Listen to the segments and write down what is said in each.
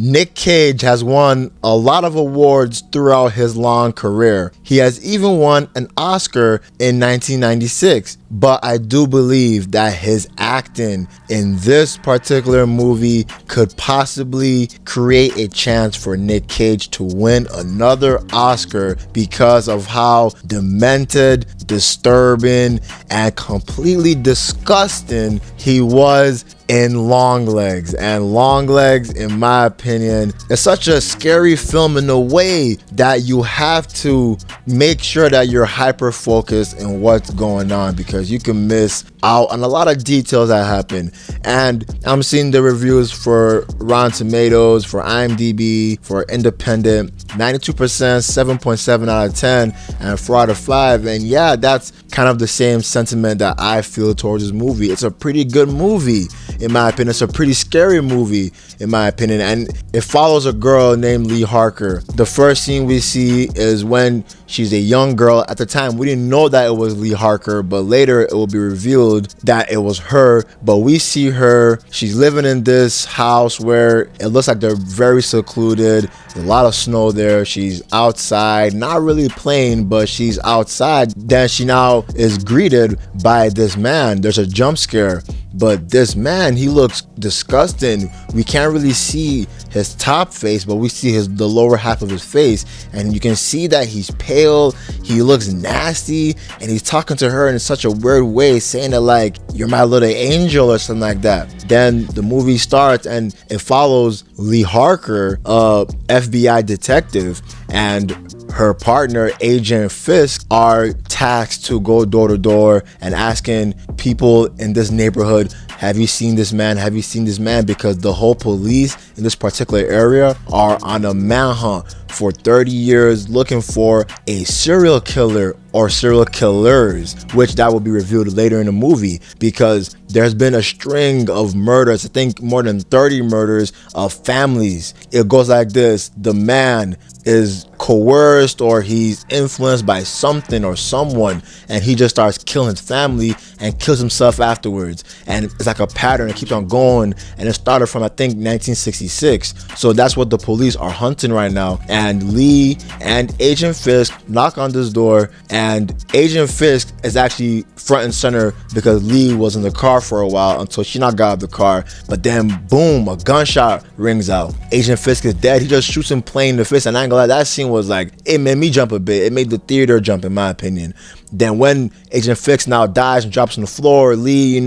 Nick Cage has won a lot of awards throughout his long career. He has even won an Oscar in 1996. But I do believe that his acting in this particular movie could possibly create a chance for Nick Cage to win another Oscar because of how demented, disturbing, and completely disgusting he was in Longlegs. And Longlegs, in my opinion, is such a scary film in a way that you have to make sure that you're hyper focused in what's going on, because you can miss out on a lot of details that happen. And I'm seeing the reviews for Rotten Tomatoes, for IMDb, for Independent, 92%, 7.7 out of 10, and 4 out of 5. And yeah, that's kind of the same sentiment that I feel towards this movie. It's a pretty good movie, in my opinion. It's a pretty scary movie, in my opinion. And it follows a girl named Lee Harker. The first scene we see is when she's a young girl. At the time, we didn't know that it was Lee Harker, but later it will be revealed that it was her. But we see her. She's living in this house where it looks like they're very secluded. There's a lot of snow there. She's outside, not really playing, but she's outside. Then she now is greeted by this man. There's a jump scare, but this man, he looks disgusting. We can't really see his top face, but we see the lower half of his face, and you can see that he's pale. He looks nasty, and he's talking to her in such a weird way, saying that like, "You're my little angel" or something like that. Then the movie starts and it follows Lee Harker, a FBI detective, and her partner, Agent Fisk, are tasked to go door to door and asking people in this neighborhood, "Have you seen this man? Have you seen this man?" Because the whole police in this particular area are on a manhunt for 30 years looking for a serial killer or serial killers, which that will be revealed later in the movie, because there's been a string of murders, I think more than 30 murders of families. It goes like this: the man is coerced or he's influenced by something or someone, and he just starts killing his family and kills himself afterwards. And it's like a pattern. It keeps on going, and it started from, I think, 1966. So that's what the police are hunting right now. And Lee and Agent Fisk knock on this door, and Agent Fisk is actually front and center because Lee was in the car for a while until she not got out of the car. But then boom, a gunshot rings out. Agent Fisk is dead. He just shoots him plain in the face, and I ain't gonna lie, that scene was like, it made me jump a bit. It made the theater jump, in my opinion. Then when Agent Fisk now dies and drops on the floor, Lee,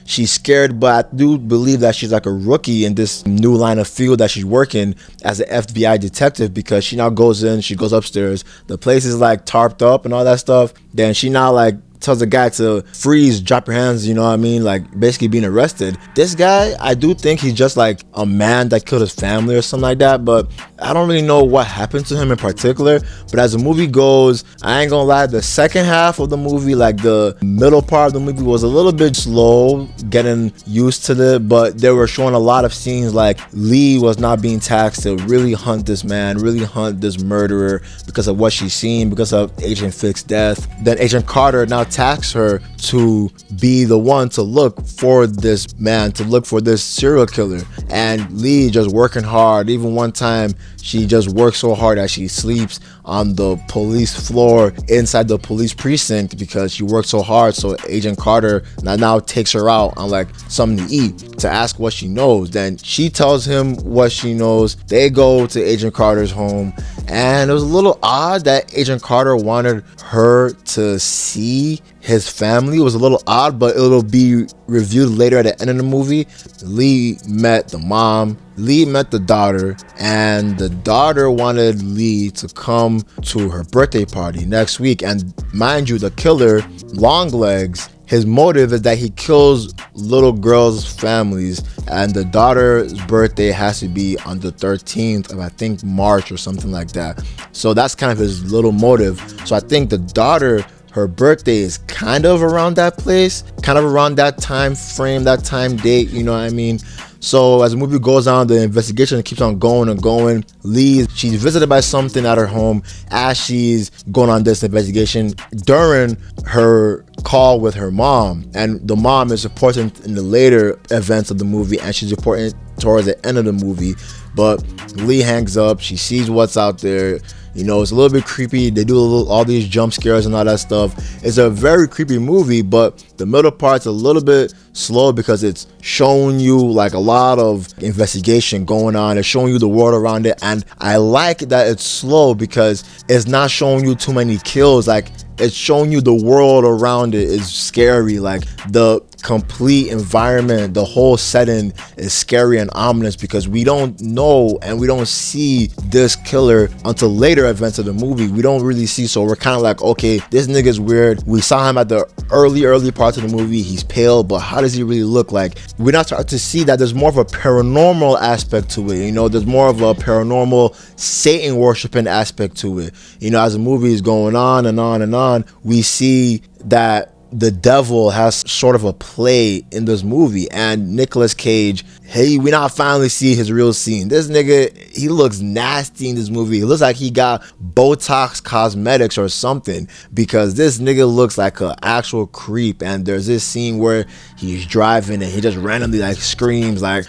she's scared, but I do believe that she's like a rookie in this new line of field that she's working as an FBI detective, because she now goes in, she goes upstairs, the place is like tarped up and all that stuff. Then she now like tells the guy to freeze, drop your hands, like basically being arrested. This guy, I do think he's just like a man that killed his family or something like that, but I don't really know what happened to him in particular. But as the movie goes, I ain't gonna lie, the second half of the movie, like the middle part of the movie, was a little bit slow getting used to it, but they were showing a lot of scenes like Lee was not being taxed to really hunt this man, really hunt this murderer because of what she's seen, because of Agent Fisk's death. Then Agent Carter now tasks her to be the one to look for this man, to look for this serial killer. And Lee just working hard. Even one time she just works so hard that she sleeps on the police floor inside the police precinct because she worked so hard. So Agent Carter now takes her out on like something to eat to ask what she knows. Then she tells him what she knows. They go to Agent Carter's home, and it was a little odd that Agent Carter wanted her to see his family. It was a little odd, but it'll be reviewed later at the end of the movie. Lee met the mom, Lee met the daughter, and the daughter wanted Lee to come to her birthday party next week. And mind you, the killer, Longlegs, his motive is that he kills little girls' families, and the daughter's birthday has to be on the 13th of, I think, March or something like that. So that's kind of his little motive. So I think the daughter, her birthday is kind of around that place, kind of around that time frame, that time date, you know what I mean? So as the movie goes on, the investigation keeps on going and going. Lee, she's visited by something at her home as she's going on this investigation during her call with her mom. And the mom is important in the later events of the movie, and she's important towards the end of the movie. But Lee hangs up. She sees what's out there. You know, it's a little bit creepy. They do all these jump scares and all that stuff. It's a very creepy movie, but the middle part's a little bit slow because it's showing you like a lot of investigation going on. It's showing you the world around it. And I like that it's slow because it's not showing you too many kills. Like, it's showing you the world around it is scary. Like, the complete environment, the whole setting is scary and ominous because we don't know and we don't see this killer until later events of the movie. We don't really see, so we're kind of like, okay, this nigga's weird. We saw him at the early parts of the movie. He's pale, but how does he really look like? We're not starting to see that there's more of a paranormal aspect to it. You know, there's more of a paranormal Satan worshiping aspect to it. You know, as the movie is going on and on and on, we see that the devil has sort of a play in this movie, and Nicolas Cage, hey, we not finally see his real scene. This nigga, he looks nasty in this movie. He looks like he got Botox cosmetics or something, because this nigga looks like an actual creep. And there's this scene where he's driving and he just randomly like screams like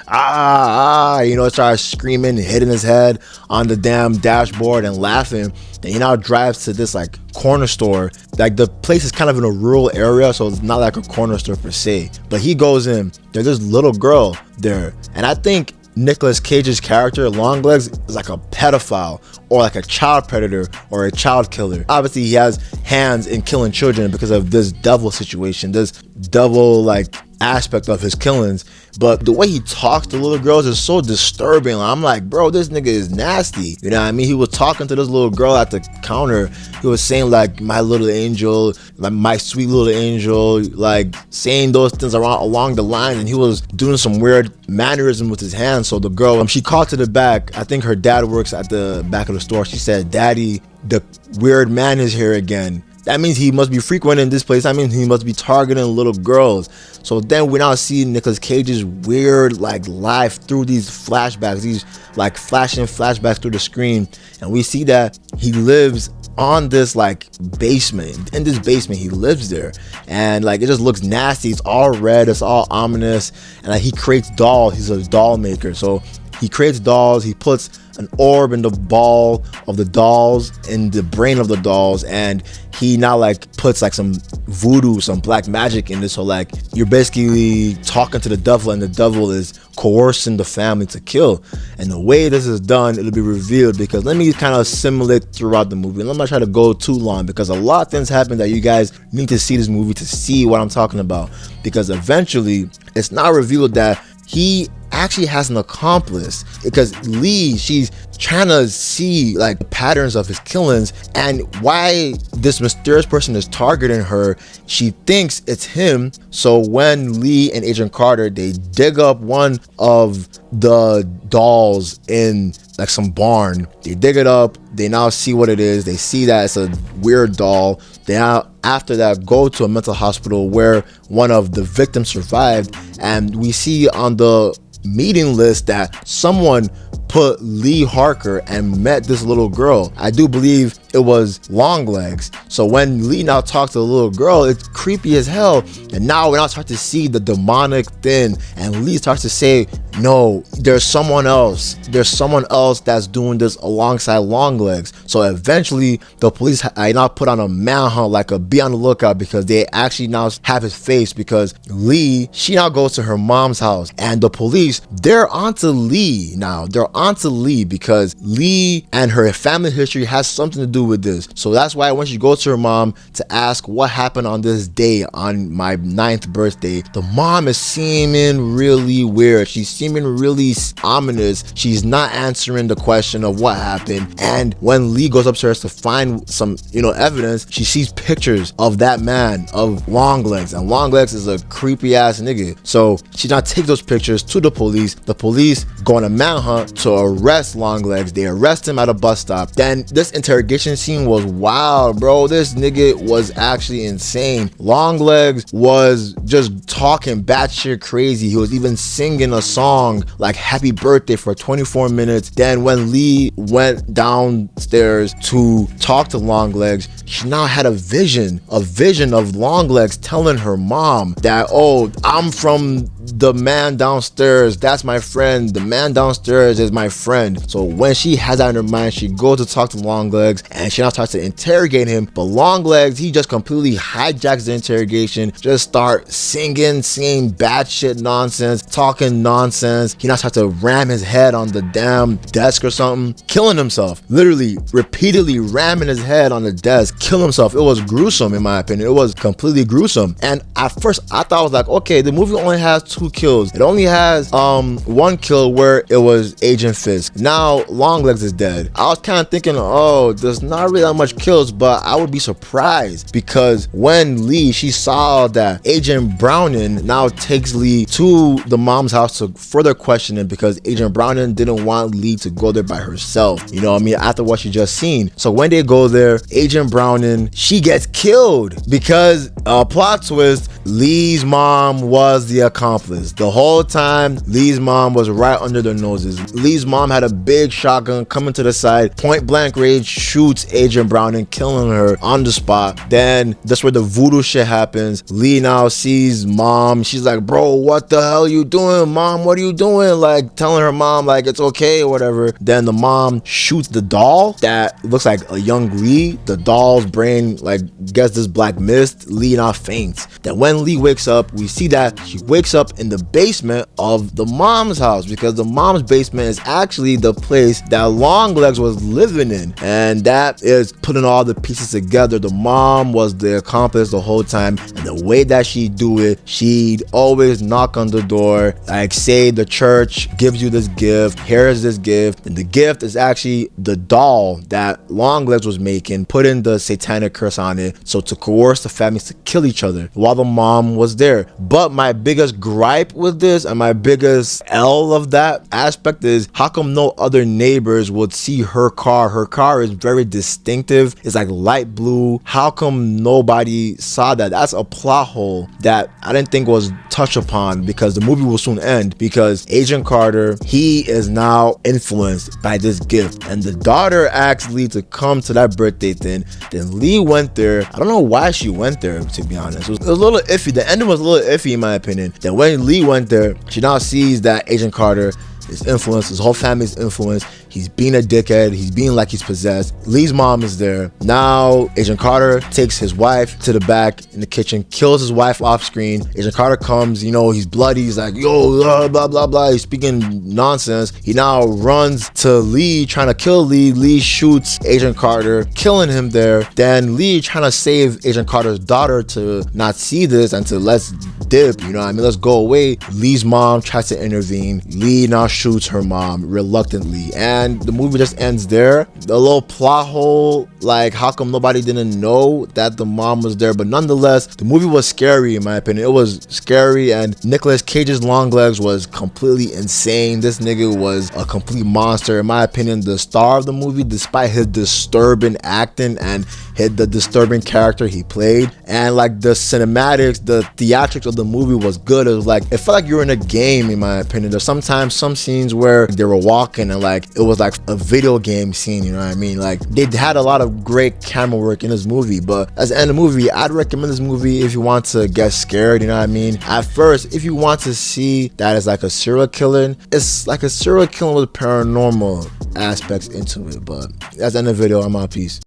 you know, starts screaming and hitting his head on the damn dashboard and laughing. And he now drives to this like corner store. Like, the place is kind of in a rural area, so it's not like a corner store per se, but he goes in, there's this little girl there, and I think Nicolas Cage's character Longlegs is like a pedophile or like a child predator or a child killer. Obviously he has hands in killing children because of this devil situation, this devil like aspect of his killings. But the way he talks to little girls is so disturbing. I'm like, bro, this nigga is nasty. You know what I mean? He was talking to this little girl at the counter. He was saying like, my little angel, like my sweet little angel, like saying those things along the line, and he was doing some weird mannerism with his hands. So the girl, she called to the back. I think her dad works at the back of the store. She said, "Daddy, the weird man is here again." That means he must be frequenting this place. That means he must be targeting little girls. So then we now see Nicolas Cage's weird like life through these flashbacks, these like flashing flashbacks through the screen. And we see that he lives on this like basement. In this basement, he lives there. And like, it just looks nasty. It's all red. It's all ominous. And like, he creates dolls. He's a doll maker. So he creates dolls. He puts an orb in the ball of the dolls, in the brain of the dolls, and he now like puts like some voodoo, some black magic in this. So like, you're basically talking to the devil, and the devil is coercing the family to kill. And the way this is done, it'll be revealed, because let me kind of simulate throughout the movie, and I'm not trying to go too long because a lot of things happen that you guys need to see this movie to see what I'm talking about. Because eventually it's not revealed that he actually has an accomplice, because Lee, she's trying to see like the patterns of his killings and why this mysterious person is targeting her. She thinks it's him. So when Lee and Agent Carter, they dig up one of the dolls in like some barn, they dig it up, they now see what it is. They see that it's a weird doll. They now, after that, go to a mental hospital where one of the victims survived, and we see on the meeting list that someone put Lee Harker and met this little girl. I do believe it was Longlegs. So when Lee now talks to the little girl, it's creepy as hell. And now we now start to see the demonic thing, and Lee starts to say, no, there's someone else. There's someone else that's doing this alongside Longlegs. So eventually the police now put on a manhunt, like a be on the lookout, because they actually now have his face, because Lee, she now goes to her mom's house, and the police, they're onto Lee now. They're onto Lee because Lee and her family history has something to do with this. So that's why when she goes to her mom to ask what happened on this day, on my 9th birthday, the mom is seeming really weird. She's seeming really ominous. She's not answering the question of what happened. And when Lee goes upstairs to find some, evidence, she sees pictures of that man, of Longlegs, and Longlegs is a creepy ass nigga. So she now takes those pictures to the police. The police go on a manhunt to arrest Longlegs. They arrest him at a bus stop. Then this interrogation scene was wild, bro. This nigga was actually insane. Longlegs was just talking batshit crazy. He was even singing a song like Happy Birthday for 24 minutes. Then when Lee went downstairs to talk to Longlegs, she now had a vision of Longlegs telling her mom that, oh, I'm from the man downstairs, that's my friend. The man downstairs is my friend. So when she has that in her mind, she goes to talk to Longlegs and she now starts to interrogate him. But Longlegs, he just completely hijacks the interrogation, just start singing bad shit nonsense, talking nonsense. He now starts to ram his head on the damn desk or something, killing himself. Literally, repeatedly ramming his head on the desk, killing himself. It was gruesome in my opinion. It was completely gruesome. And at first I thought, I was like, okay, the movie only has 2 kills. It only has 1 kill where it was Agent Fisk. Now Longlegs is dead. I was kind of thinking, oh, there's not really that much kills, but I would be surprised because when Lee, she saw that Agent Browning now takes Lee to the mom's house to further question him because Agent Browning didn't want Lee to go there by herself. You know what I mean? After what she just seen. So when they go there, Agent Browning, she gets killed because plot twist, Lee's mom was the accomplice. The whole time, Lee's mom was right under their noses. Lee's mom had a big shotgun coming to the side, point blank range, shoots Agent Browning, killing her on the spot. Then that's where the voodoo shit happens. Lee now sees mom. She's like, bro, what the hell you doing? Mom, what are you doing? Like telling her mom like it's okay or whatever. Then the mom shoots the doll that looks like a young Lee. The doll's brain like gets this black mist. Lee now faints. Then when Lee wakes up, we see that she wakes up in the basement of the mom's house because the mom's basement is actually the place that Longlegs was living in, and that is putting all the pieces together. The mom was the accomplice the whole time, and the way that she do it, she'd always knock on the door, like say the church gives you this gift, here's this gift, and the gift is actually the doll that Longlegs was making, putting the satanic curse on it, so to coerce the families to kill each other while the mom was there. But my biggest gripe with this and my biggest L of that aspect is how come no other neighbors would see her car? Her car is very distinctive. It's like light blue. How come nobody saw that? That's a plot hole that I didn't think was touched upon because the movie will soon end because Agent Carter, he is now influenced by this gift, and the daughter asked Lee to come to that birthday thing. Then Lee went there. I don't know why she went there, to be honest. It was a little iffy. The ending was a little iffy in my opinion. Then when Lee went there, she now sees that Agent Carter is influenced, his whole family's influenced. He's being a dickhead. He's being like he's possessed. Lee's mom is there. Now Agent Carter takes his wife to the back in the kitchen, kills his wife off screen. Agent Carter comes, you know, he's bloody. He's like, yo, blah, blah, blah. He's speaking nonsense. He now runs to Lee, trying to kill Lee. Lee shoots Agent Carter, killing him there. Then Lee trying to save Agent Carter's daughter to not see this and to let's dip, you know what I mean? Let's go away. Lee's mom tries to intervene. Lee now shoots her mom reluctantly. And the movie just ends there. The little plot hole, like how come nobody didn't know that the mom was there? But nonetheless, the movie was scary in my opinion. It was scary, and Nicolas Cage's Longlegs was completely insane. This nigga was a complete monster. In my opinion, the star of the movie, despite his disturbing acting and the disturbing character he played, and like the cinematics, the theatrics of the movie was good. It was like, it felt like you were in a game in my opinion. There's sometimes some scenes where they were walking and like it was like a video game scene, you know what I mean? Like they had a lot of great camera work in this movie. But as the end of the movie, I'd recommend this movie if you want to get scared, you know what I mean? At first, if you want to see that it's like a serial killing, it's like a serial killing with paranormal aspects into it. But that's the end of the video. I'm out. Peace.